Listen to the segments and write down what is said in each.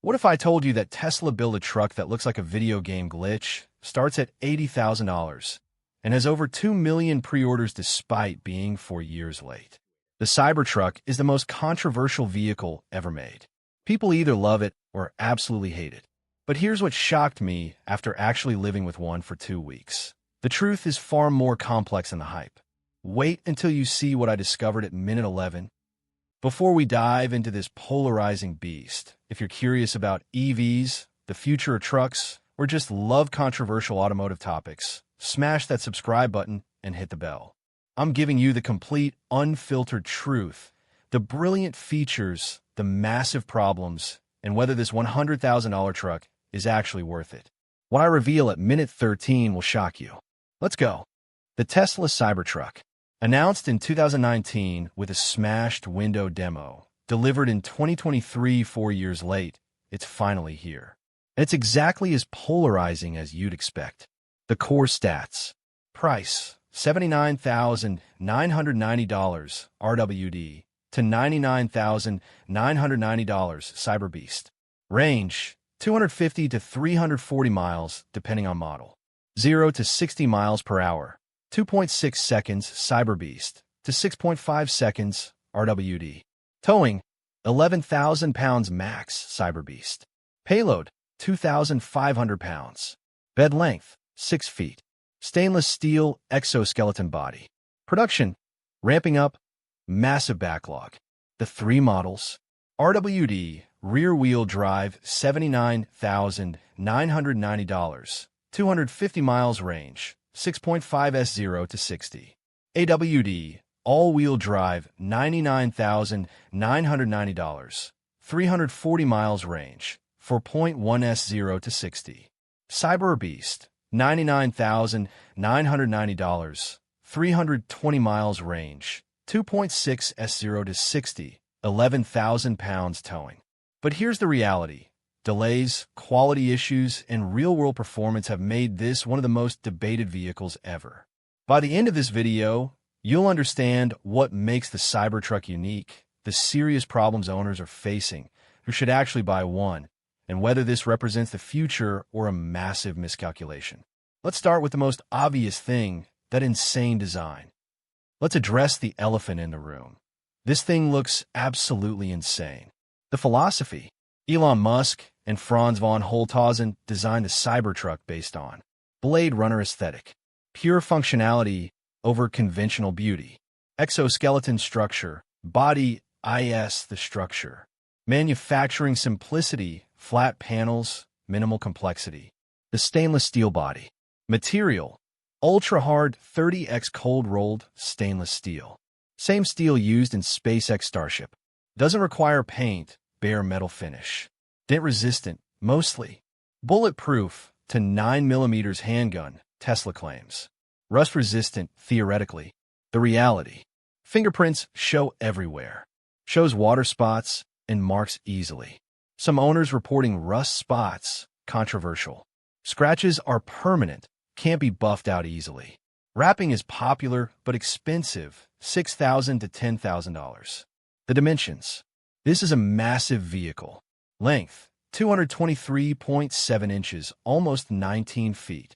What if I told you that Tesla built a truck that looks like a video game glitch, starts at $80,000, and has over 2 million pre-orders despite being 4 years late? The Cybertruck is the most controversial vehicle ever made. People either love it or absolutely hate it. But here's what shocked me after actually living with one for 2 weeks. The truth is far more complex than the hype. Wait until you see what I discovered at minute 11. Before we dive into this polarizing beast, if you're curious about EVs, the future of trucks, or just love controversial automotive topics, smash that subscribe button and hit the bell. I'm giving you the complete, unfiltered truth, the brilliant features, the massive problems, and whether this $100,000 truck is actually worth it. What I reveal at minute 13 will shock you. Let's go. The Tesla Cybertruck. Announced in 2019 with a smashed window demo, delivered in 2023 4 years late, it's finally here. And it's exactly as polarizing as you'd expect. The core stats. Price, $79,990 RWD to $99,990 Cyberbeast. Range, 250 to 340 miles, depending on model. 0 to 60 miles per hour. 2.6 seconds Cyberbeast to 6.5 seconds RWD. Towing, 11,000 pounds max Cyberbeast. Payload, 2,500 pounds. Bed length, 6 feet. Stainless steel exoskeleton body. Production, ramping up, massive backlog. The 3 models. RWD, rear-wheel drive, $79,990. 250 miles range. 6.5 S0 to 60. AWD, all-wheel drive, $99,990. 340 miles range, 4.1 S0 to 60. Cyberbeast, $99,990. 320 miles range, 2.6 S0 to 60, 11,000 pounds towing. But here's the reality. Delays, quality issues, and real-world performance have made this one of the most debated vehicles ever. By the end of this video, you'll understand what makes the Cybertruck unique, the serious problems owners are facing who should actually buy one, and whether this represents the future or a massive miscalculation. Let's start with the most obvious thing, that insane design. Let's address the elephant in the room. This thing looks absolutely insane. The philosophy. Elon Musk and Franz von Holthausen designed the Cybertruck based on Blade Runner aesthetic, pure functionality over conventional beauty, exoskeleton structure, body is the structure, manufacturing simplicity, flat panels, minimal complexity, the stainless steel body, material, ultra-hard 30x cold-rolled stainless steel, same steel used in SpaceX Starship, doesn't require paint, bare metal finish. Dent-resistant, mostly. Bulletproof to 9mm handgun, Tesla claims. Rust-resistant, theoretically. The reality. Fingerprints show everywhere. Shows water spots and marks easily. Some owners reporting rust spots, controversial. Scratches are permanent, can't be buffed out easily. Wrapping is popular but expensive, $6,000 to $10,000. The dimensions. This is a massive vehicle. Length, 223.7 inches, almost 19 feet.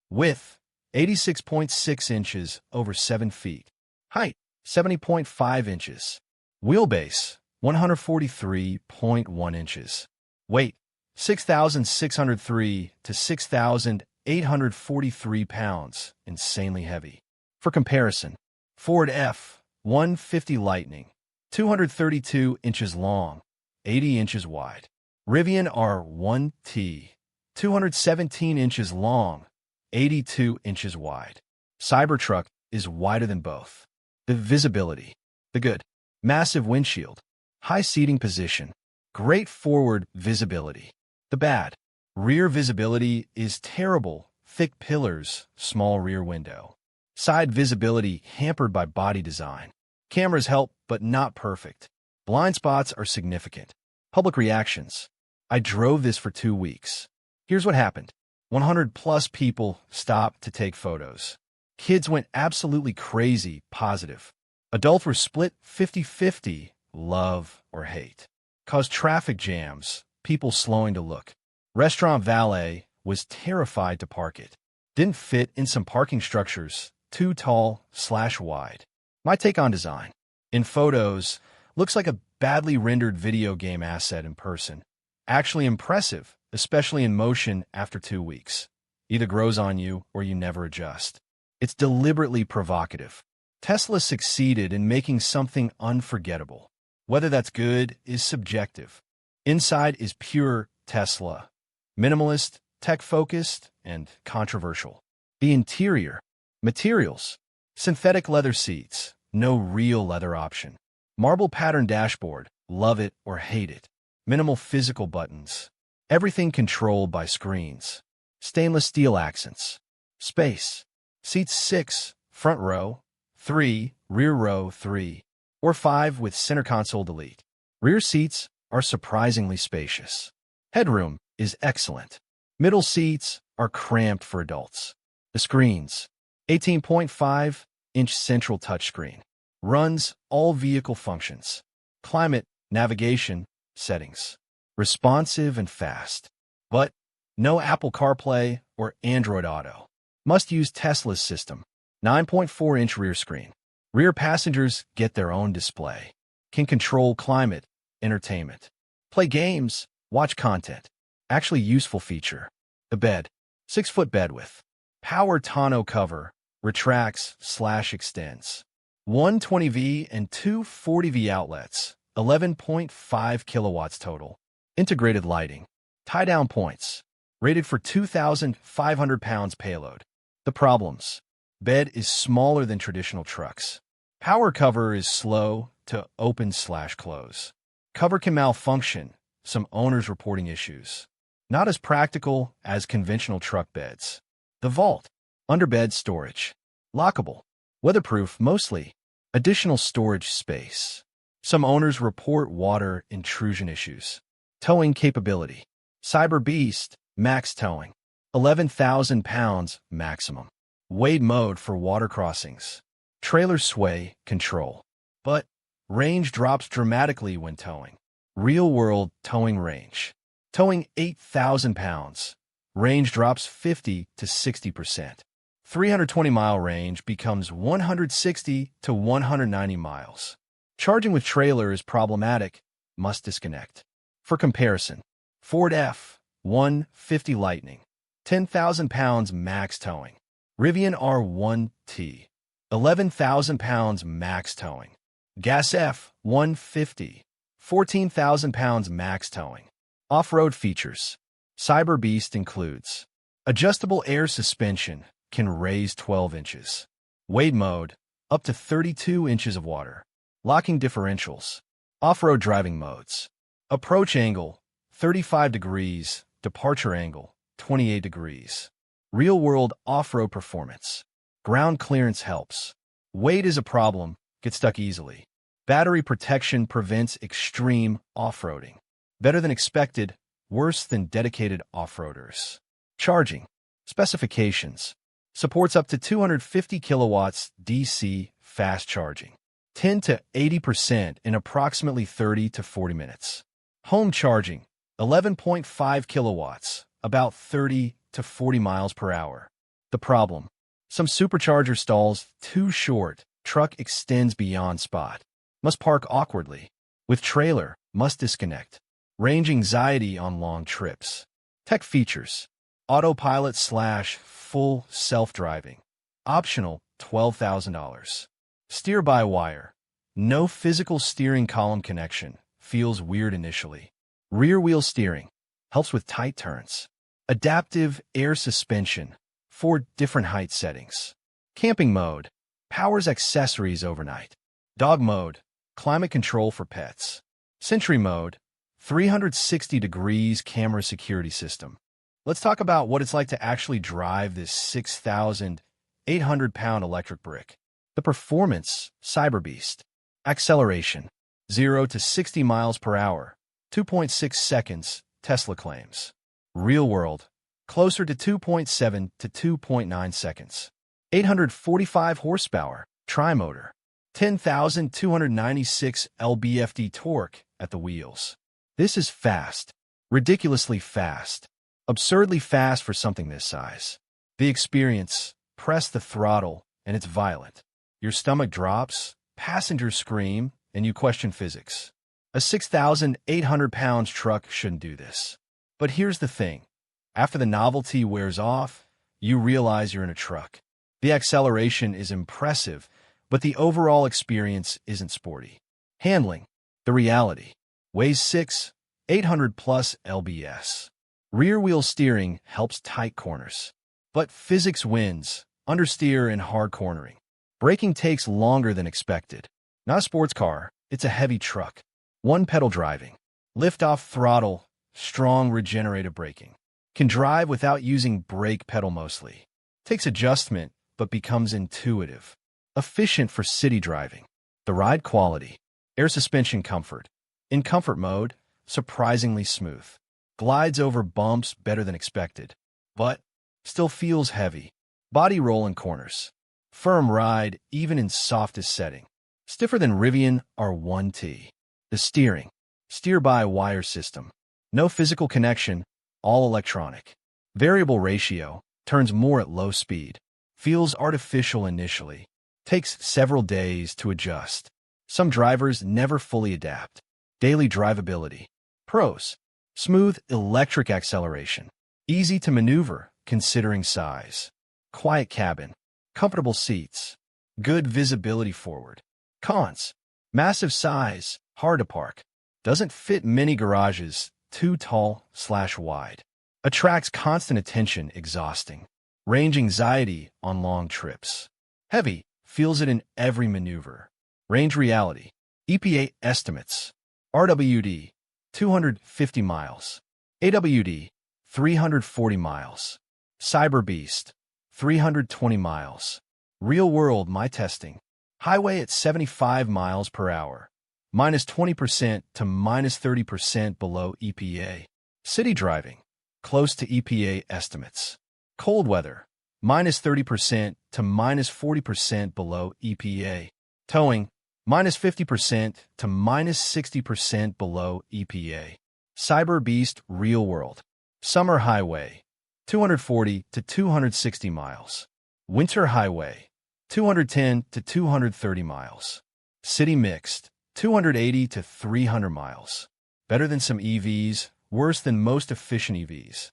Width, 86.6 inches, over 7 feet. Height, 70.5 inches. Wheelbase, 143.1 inches. Weight, 6,603 to 6,843 pounds, insanely heavy. For comparison, Ford F-150 Lightning, 232 inches long, 80 inches wide. Rivian R1T, 217 inches long, 82 inches wide. Cybertruck is wider than both. The visibility. The good. Massive windshield. High seating position. Great forward visibility. The bad. Rear visibility is terrible. Thick pillars, small rear window. Side visibility hampered by body design. Cameras help, but not perfect. Blind spots are significant. Public reactions. I drove this for 2 weeks. Here's what happened. 100+ people stopped to take photos. Kids went absolutely crazy, positive. Adults were split 50-50, love or hate. Caused traffic jams, people slowing to look. Restaurant valet was terrified to park it. Didn't fit in some parking structures, too tall/wide. My take on design. In photos, looks like a badly rendered video game asset in person. Actually impressive, especially in motion after 2 weeks. Either grows on you or you never adjust. It's deliberately provocative. Tesla succeeded in making something unforgettable. Whether that's good is subjective. Inside is pure Tesla. Minimalist, tech-focused, and controversial. The interior. Materials. Synthetic leather seats. No real leather option. Marble pattern dashboard. Love it or hate it. Minimal physical buttons. Everything controlled by screens. Stainless steel accents. Space. Seats 6, front row, 3, rear row 3, or 5 with center console delete. Rear seats are surprisingly spacious. Headroom is excellent. Middle seats are cramped for adults. The screens. 18.5-inch central touchscreen. Runs all vehicle functions. Climate, navigation, settings. Responsive and fast. But no Apple CarPlay or Android Auto. Must use Tesla's system. 9.4-inch rear screen. Rear passengers get their own display. Can control climate, entertainment. Play games, watch content. Actually useful feature. The bed. 6-foot bed width. Power tonneau cover. Retracts/extends. 120V and two 40V outlets. 11.5 kilowatts total. Integrated lighting. Tie-down points. Rated for 2,500 pounds payload. The problems. Bed is smaller than traditional trucks. Power cover is slow to open/close. Cover can malfunction, some owners reporting issues. Not as practical as conventional truck beds. The vault. Underbed storage. Lockable. Weatherproof mostly. Additional storage space. Some owners report water intrusion issues. Towing capability. Cyberbeast, max towing. 11,000 pounds maximum. Wade mode for water crossings. Trailer sway control. But range drops dramatically when towing. Real-world towing range. Towing 8,000 pounds. Range drops 50 to 60%. 320-mile range becomes 160 to 190 miles. Charging with trailer is problematic. Must disconnect. For comparison, Ford F-150 Lightning. 10,000 pounds max towing. Rivian R1T. 11,000 pounds max towing. Gas F-150. 14,000 pounds max towing. Off-road features. Cyberbeast includes adjustable air suspension, can raise 12 inches. Wade mode, up to 32 inches of water. Locking differentials. Off-road driving modes. Approach angle, 35 degrees. Departure angle, 28 degrees. Real-world off-road performance. Ground clearance helps. Weight is a problem, get stuck easily. Battery protection prevents extreme off-roading. Better than expected, worse than dedicated off-roaders. Charging. Specifications. Supports up to 250 kilowatts DC fast charging. 10 to 80% in approximately 30 to 40 minutes. Home charging. 11.5 kilowatts, about 30 to 40 miles per hour. The problem. Some supercharger stalls too short. Truck extends beyond spot. Must park awkwardly. With trailer, must disconnect. Range anxiety on long trips. Tech features. Autopilot/full self-driving. Optional, $12,000. Steer-by-wire. No physical steering column connection. Feels weird initially. Rear-wheel steering. Helps with tight turns. Adaptive air suspension. 4 different height settings. Camping mode. Powers accessories overnight. Dog mode. Climate control for pets. Sentry mode. 360 degrees camera security system. Let's talk about what it's like to actually drive this 6,800-pound electric brick. The performance, Cyberbeast. Acceleration, 0 to 60 miles per hour, 2.6 seconds, Tesla claims. Real world, closer to 2.7 to 2.9 seconds. 845 horsepower, tri-motor. 10,296 lb-ft torque at the wheels. This is fast. Ridiculously fast. Absurdly fast for something this size. The experience, press the throttle, and it's violent. Your stomach drops, passengers scream, and you question physics. A 6,800 pounds truck shouldn't do this. But here's the thing. After the novelty wears off, you realize you're in a truck. The acceleration is impressive, but the overall experience isn't sporty. Handling. The reality. Weighs 800 plus lbs. Rear-wheel steering helps tight corners. But physics wins, understeer and hard cornering. Braking takes longer than expected. Not a sports car, it's a heavy truck. One-pedal driving. Lift-off throttle, strong regenerative braking. Can drive without using brake pedal mostly. Takes adjustment, but becomes intuitive. Efficient for city driving. The ride quality. Air suspension comfort. In comfort mode, surprisingly smooth. Glides over bumps better than expected. But still feels heavy. Body roll in corners. Firm ride even in softest setting. Stiffer than Rivian R1T. The steering. Steer-by-wire system. No physical connection, all electronic. Variable ratio, turns more at low speed. Feels artificial initially. Takes several days to adjust. Some drivers never fully adapt. Daily drivability. Pros. Smooth electric acceleration. Easy to maneuver, considering size. Quiet cabin. Comfortable seats. Good visibility forward. Cons. Massive size, hard to park. Doesn't fit many garages, too tall/wide. Attracts constant attention, exhausting. Range anxiety on long trips. Heavy, feels it in every maneuver. Range reality. EPA estimates. RWD, 250 miles. AWD, 340 miles. Cyberbeast, 320 miles. Real world, my testing. Highway at 75 miles per hour. Minus 20% to minus 30% below EPA. City driving. Close to EPA estimates. Cold weather. Minus 30% to minus 40% below EPA. Towing. Minus 50% to minus 60% below EPA. Cyberbeast real world. Summer highway. 240 to 260 miles. Winter highway. 210 to 230 miles. City mixed. 280 to 300 miles. Better than some EVs, worse than most efficient EVs.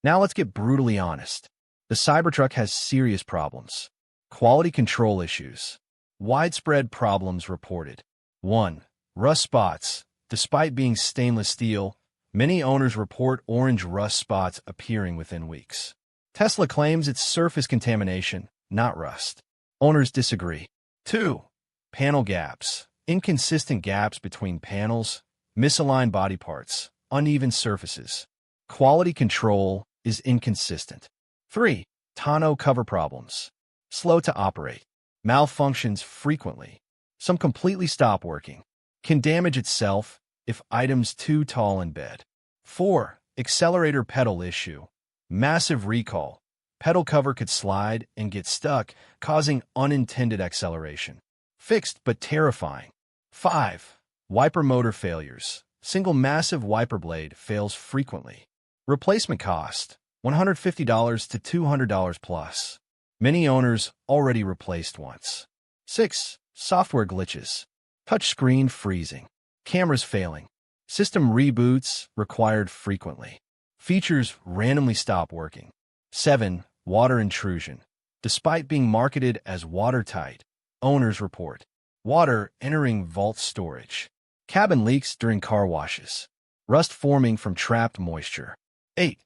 Now let's get brutally honest. The Cybertruck has serious problems. Quality control issues. Widespread problems reported. 1. Rust spots. Despite being stainless steel, many owners report orange rust spots appearing within weeks. Tesla claims it's surface contamination, not rust. Owners disagree. 2. Panel gaps. Inconsistent gaps between panels, misaligned body parts, uneven surfaces. Quality control is inconsistent. 3. Tonneau cover problems. Slow to operate. Malfunctions frequently. Some completely stop working. Can damage itself if items too tall in bed. 4. Accelerator pedal issue. Massive recall. Pedal cover could slide and get stuck, causing unintended acceleration. Fixed but terrifying. 5. Wiper motor failures. Single massive wiper blade fails frequently. Replacement cost, $150 to $200 plus. Many owners already replaced once. 6. Software glitches. Touchscreen freezing. Cameras failing. System reboots required frequently. Features randomly stop working. 7. Water intrusion. Despite being marketed as watertight, owners report water entering vault storage. Cabin leaks during car washes. Rust forming from trapped moisture. 8.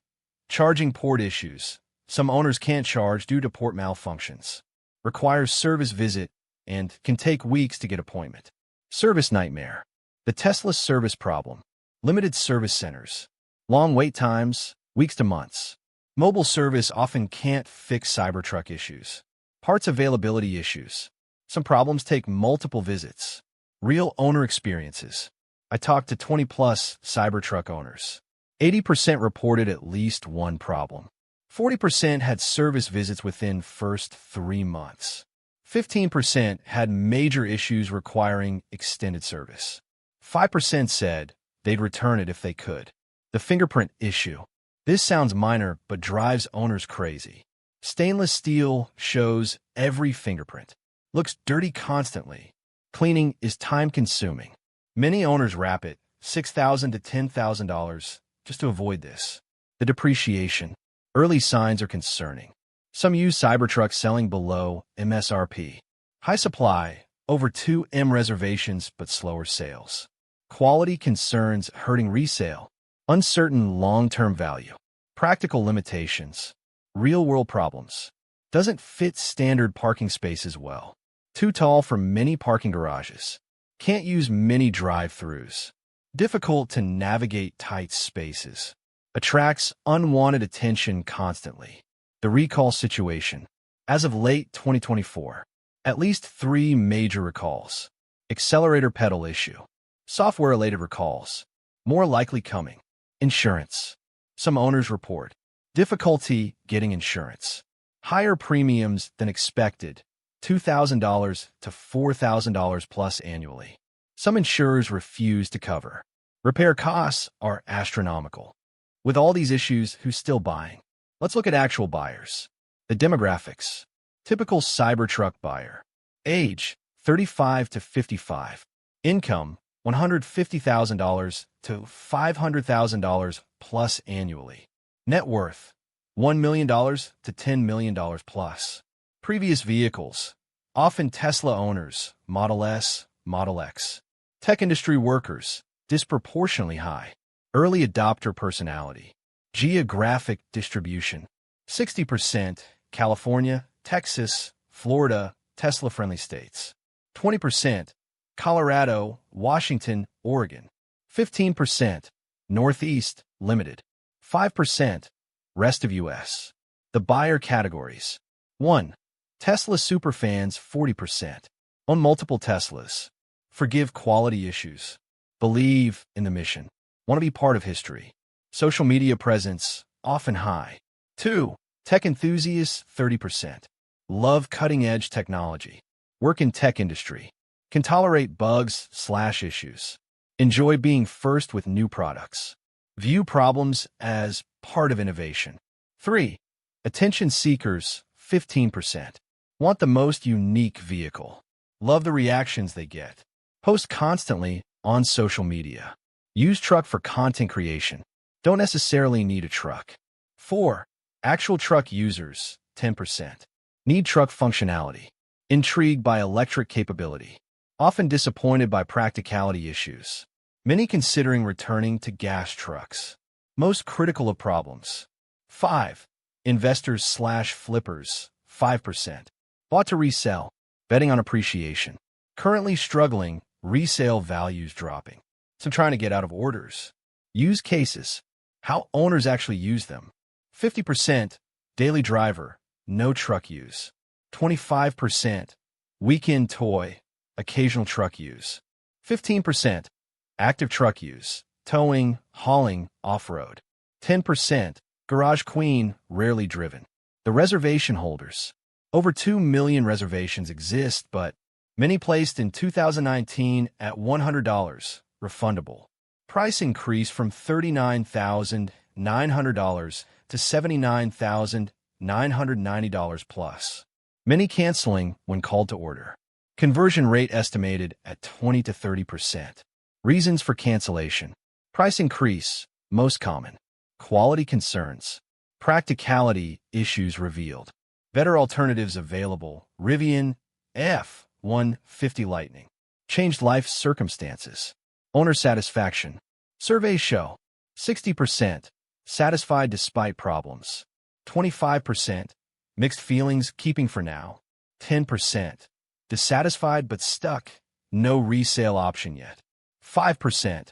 Charging port issues. Some owners can't charge due to port malfunctions. Requires service visit and can take weeks to get appointment. Service nightmare. The Tesla service problem. Limited service centers. Long wait times, weeks to months. Mobile service often can't fix Cybertruck issues. Parts availability issues. Some problems take multiple visits. Real owner experiences. I talked to 20-plus Cybertruck owners. 80% reported at least one problem. 40% had service visits within first 3 months. 15% had major issues requiring extended service. 5% said they'd return it if they could. The fingerprint issue. This sounds minor, but drives owners crazy. Stainless steel shows every fingerprint. Looks dirty constantly. Cleaning is time-consuming. Many owners wrap it $6,000 to $10,000 just to avoid this. The depreciation. Early signs are concerning. Some use Cybertruck selling below MSRP. High supply, over 2M reservations but slower sales. Quality concerns hurting resale. Uncertain long-term value. Practical limitations. Real-world problems. Doesn't fit standard parking spaces well. Too tall for many parking garages. Can't use many drive-thrus. Difficult to navigate tight spaces. Attracts unwanted attention constantly. The recall situation. As of late 2024, at least 3 major recalls. Accelerator pedal issue. Software-related recalls. More likely coming. Insurance. Some owners report difficulty getting insurance. Higher premiums than expected. $2,000 to $4,000 plus annually. Some insurers refuse to cover. Repair costs are astronomical. With all these issues, who's still buying? Let's look at actual buyers. The demographics. Typical Cybertruck buyer. Age, 35 to 55. Income, $150,000 to $500,000 plus annually. Net worth, $1 million to $10 million plus. Previous vehicles, often Tesla owners, Model S, Model X. Tech industry workers, disproportionately high. Early adopter personality. Geographic distribution. 60% California, Texas, Florida, Tesla-friendly states. 20% Colorado, Washington, Oregon. 15% Northeast, limited. 5% rest of U.S. The buyer categories. 1. Tesla superfans, 40%. Own multiple Teslas. Forgive quality issues. Believe in the mission. Want to be part of history. Social media presence, often high. 2. Tech enthusiasts, 30%. Love cutting-edge technology. Work in tech industry. Can tolerate bugs/issues. Enjoy being first with new products. View problems as part of innovation. 3. Attention seekers, 15%. Want the most unique vehicle. Love the reactions they get. Post constantly on social media. Use truck for content creation. Don't necessarily need a truck. 4. Actual truck users, 10%. Need truck functionality. Intrigued by electric capability. Often disappointed by practicality issues. Many considering returning to gas trucks. Most critical of problems. 5. Investors/flippers, 5%. Bought to resell. Betting on appreciation. Currently struggling, resale values dropping. So trying to get out of orders. Use cases. How owners actually use them. 50% daily driver, no truck use. 25% weekend toy, occasional truck use. 15% active truck use, towing, hauling, off-road. 10% garage queen, rarely driven. The reservation holders. Over 2 million reservations exist, but many placed in 2019 at $100, refundable. Price increase from $39,900 to $79,990 plus. Many canceling when called to order. Conversion rate estimated at 20 to 30%. Reasons for cancellation. Price increase, most common. Quality concerns. Practicality issues revealed. Better alternatives available. Rivian F-150 Lightning. Changed life circumstances. Owner satisfaction. Surveys show 60% satisfied despite problems. 25% mixed feelings keeping for now. 10% dissatisfied but stuck. No resale option yet. 5%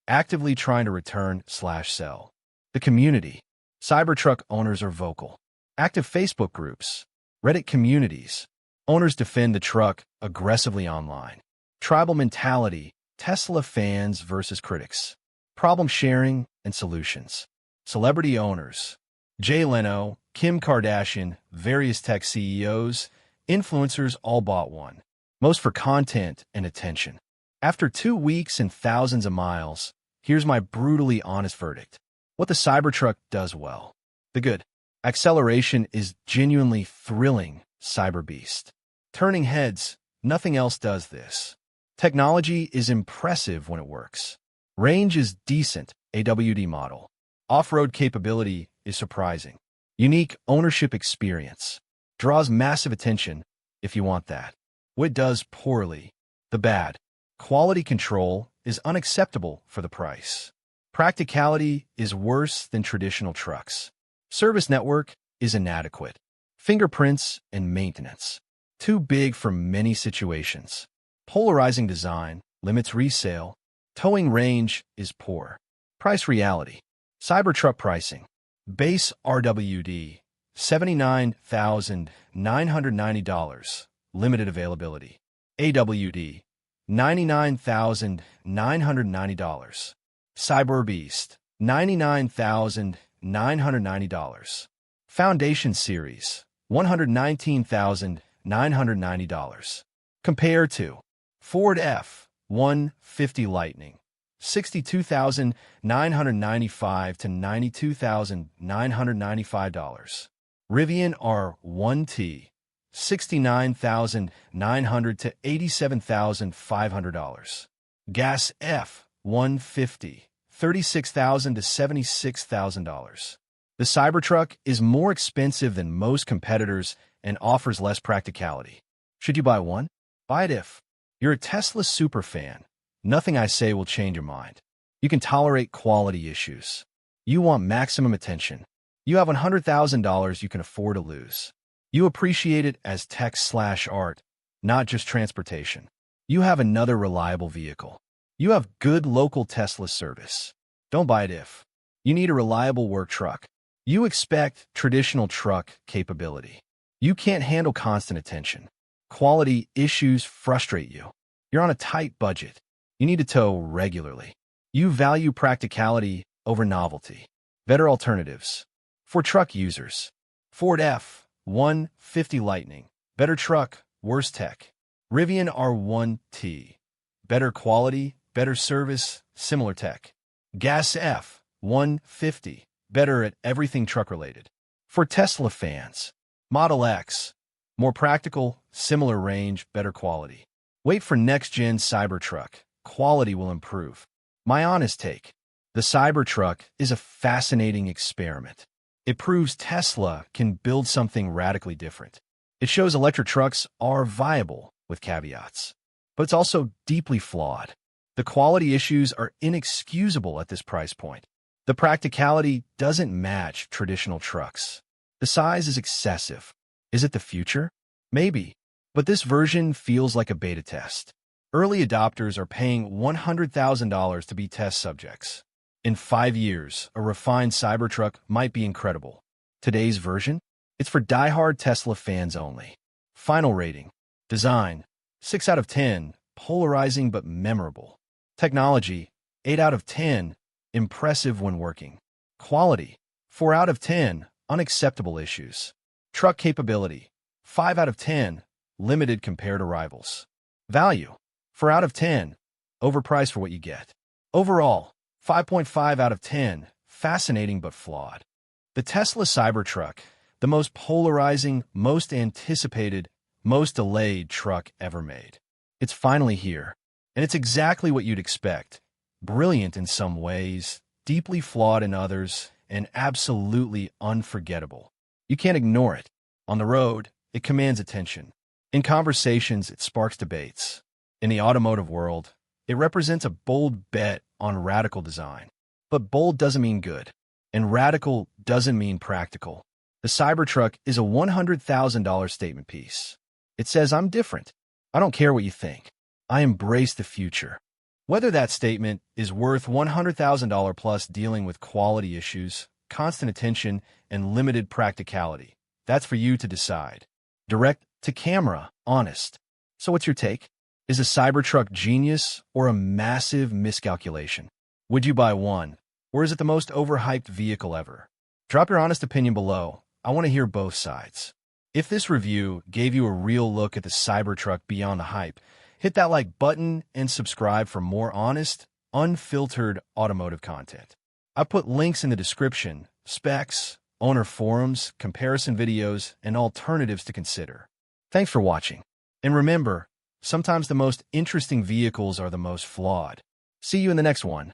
actively trying to return/sell. The community. Cybertruck owners are vocal. Active Facebook groups. Reddit communities. Owners defend the truck aggressively online. Tribal mentality. Tesla fans versus critics. Problem sharing and solutions. Celebrity owners. Jay Leno, Kim Kardashian, various tech CEOs, influencers all bought one. Most for content and attention. After 2 weeks and thousands of miles, here's my brutally honest verdict. What the Cybertruck does well. The good. Acceleration is genuinely thrilling, Cyberbeast. Turning heads, nothing else does this. Technology is impressive when it works. Range is decent, AWD model. Off-road capability is surprising. Unique ownership experience. Draws massive attention if you want that. What does poorly. The bad. Quality control is unacceptable for the price. Practicality is worse than traditional trucks. Service network is inadequate. Fingerprints and maintenance. Too big for many situations. Polarizing design limits resale. Towing range is poor. Price reality. Cybertruck pricing. Base RWD, $79,990. Limited availability. AWD, $99,990. Cyberbeast, $99,990. Foundation Series, $119,990. Compare to Ford F-150 Lightning, $62,995 to $92,995. Rivian R1T, $69,900 to $87,500. Gas F-150, $36,000 to $76,000. The Cybertruck is more expensive than most competitors and offers less practicality. Should you buy one? Buy it if you're a Tesla superfan. Nothing I say will change your mind. You can tolerate quality issues. You want maximum attention. You have $100,000 you can afford to lose. You appreciate it as tech/art, not just transportation. You have another reliable vehicle. You have good local Tesla service. Don't buy it if you need a reliable work truck. You expect traditional truck capability. You can't handle constant attention. Quality issues frustrate you. You're on a tight budget. You need to tow regularly. You value practicality over novelty. Better alternatives. For truck users. Ford F-150 Lightning. Better truck, worse tech. Rivian R1T. Better quality, better service, similar tech. Gas F-150. Better at everything truck-related. For Tesla fans. Model X. More practical, similar range, better quality. Wait for next-gen Cybertruck. Quality will improve. My honest take. The Cybertruck is a fascinating experiment. It proves Tesla can build something radically different. It shows electric trucks are viable, with caveats. But it's also deeply flawed. The quality issues are inexcusable at this price point. The practicality doesn't match traditional trucks. The size is excessive. Is it the future? Maybe. But this version feels like a beta test. Early adopters are paying $100,000 to be test subjects. In 5 years, a refined Cybertruck might be incredible. Today's version? It's for die-hard Tesla fans only. Final rating. Design. 6 out of 10. Polarizing but memorable. Technology. 8 out of 10. Impressive when working. Quality. 4 out of 10. Unacceptable issues. Truck capability. 5 out of 10. Limited compared to rivals. Value. 4 out of 10. Overpriced for what you get. Overall, 5.5 out of 10. Fascinating but flawed. The Tesla Cybertruck, the most polarizing, most anticipated, most delayed truck ever made. It's finally here, and it's exactly what you'd expect. Brilliant in some ways, deeply flawed in others, and absolutely unforgettable. You can't ignore it. On the road, it commands attention. In conversations, it sparks debates. In the automotive world, it represents a bold bet on radical design. But bold doesn't mean good, and radical doesn't mean practical. The Cybertruck is a $100,000 statement piece. It says, I'm different. I don't care what you think. I embrace the future. Whether that statement is worth $100,000 plus dealing with quality issues, constant attention, and limited practicality, that's for you to decide. Direct to camera, honest. So what's your take? Is a Cybertruck genius or a massive miscalculation? Would you buy one? Or is it the most overhyped vehicle ever? Drop your honest opinion below. I want to hear both sides. If this review gave you a real look at the Cybertruck beyond the hype, hit that like button and subscribe for more honest, unfiltered automotive content. I put links in the description, specs, owner forums, comparison videos, and alternatives to consider. Thanks for watching. And remember, sometimes the most interesting vehicles are the most flawed. See you in the next one.